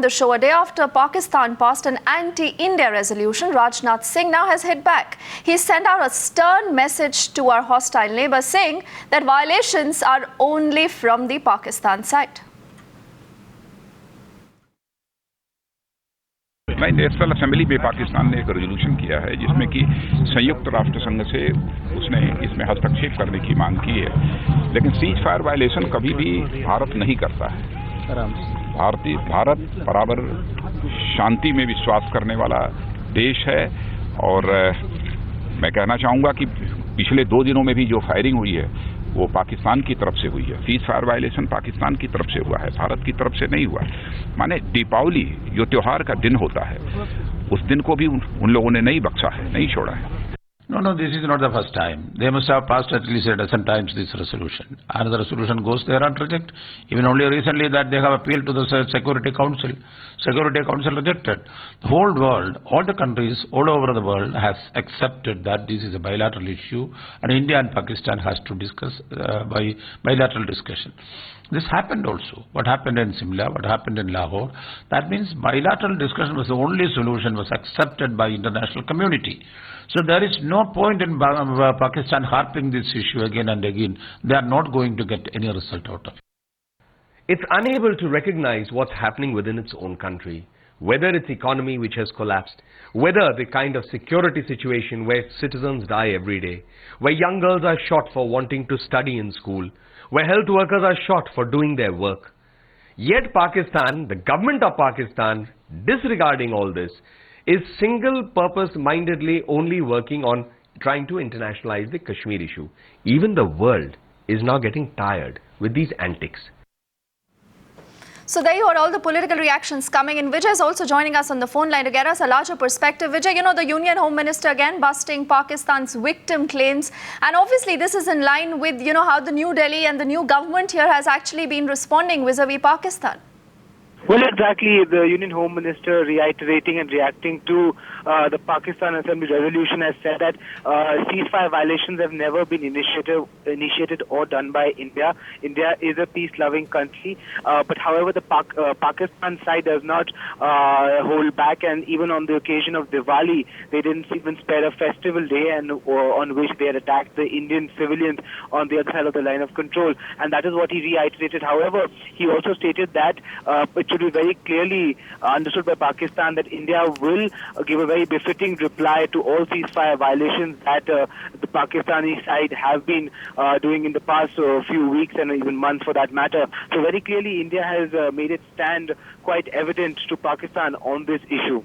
The show, a day after Pakistan passed an anti-India resolution, Rajnath Singh now has hit back. He sent out a stern message to our hostile neighbour, saying that violations are only from the Pakistan side. National assembly में पाकिस्तान ने एक resolution किया है जिसमें कि संयुक्त राष्ट्र संघ से उसने इसमें हस्तक्षेप करने की मांग की है, लेकिन सीज फायर वायलेशन कभी भी भारत नहीं करता है। भारत बराबर शांति में विश्वास करने वाला देश है और मैं कहना चाहूंगा कि पिछले 2 दिनों में भी जो फायरिंग हुई है वो पाकिस्तान की तरफ से हुई है। सीज फायर वायलेशन पाकिस्तान की तरफ से हुआ है, भारत की तरफ से नहीं हुआ। माने दीपावली जो त्योहार का दिन होता है उस दिन को भी उन लोगों ने नहीं बख्शा है, नहीं छोड़ा है। No, this is not the first time. They must have passed at least a dozen times this resolution. Another resolution goes there and reject. Even only recently that they have appealed to the Security Council. Security Council rejected. The whole world, all the countries all over the world has accepted that this is a bilateral issue and India and Pakistan has to discuss by bilateral discussion. This happened also. What happened in Simla, what happened in Lahore. That means bilateral discussion was the only solution was accepted by international community. So there is no point in Pakistan harping this issue again and again. They are not going to get any result out of it. It's unable to recognize what's happening within its own country, whether its economy which has collapsed, whether the kind of security situation where citizens die every day, where young girls are shot for wanting to study in school, where health workers are shot for doing their work. Yet Pakistan, the government of Pakistan, disregarding all this, is single-purpose-mindedly only working on trying to internationalize the Kashmir issue. Even the world is now getting tired with these antics. So there you are, all the political reactions coming in. Vijay is also joining us on the phone line to get us a larger perspective. Vijay, you know, the Union Home Minister again busting Pakistan's victim claims. And obviously this is in line with, you know, how the New Delhi and the new government here has actually been responding vis-a-vis Pakistan. Well, exactly. The Union Home Minister reiterating and reacting to the Pakistan Assembly resolution has said that ceasefire violations have never been initiated or done by India. India is a peace-loving country, but however, the Pakistan side does not hold back, and even on the occasion of Diwali, they didn't even spare a festival day and on which they had attacked the Indian civilians on the other side of the line of control, and that is what he reiterated. However, he also stated that it should be very clearly understood by Pakistan that India will give a very befitting reply to all ceasefire violations that the Pakistani side have been doing in the past few weeks and even months for that matter. So very clearly India has made its stand quite evident to Pakistan on this issue.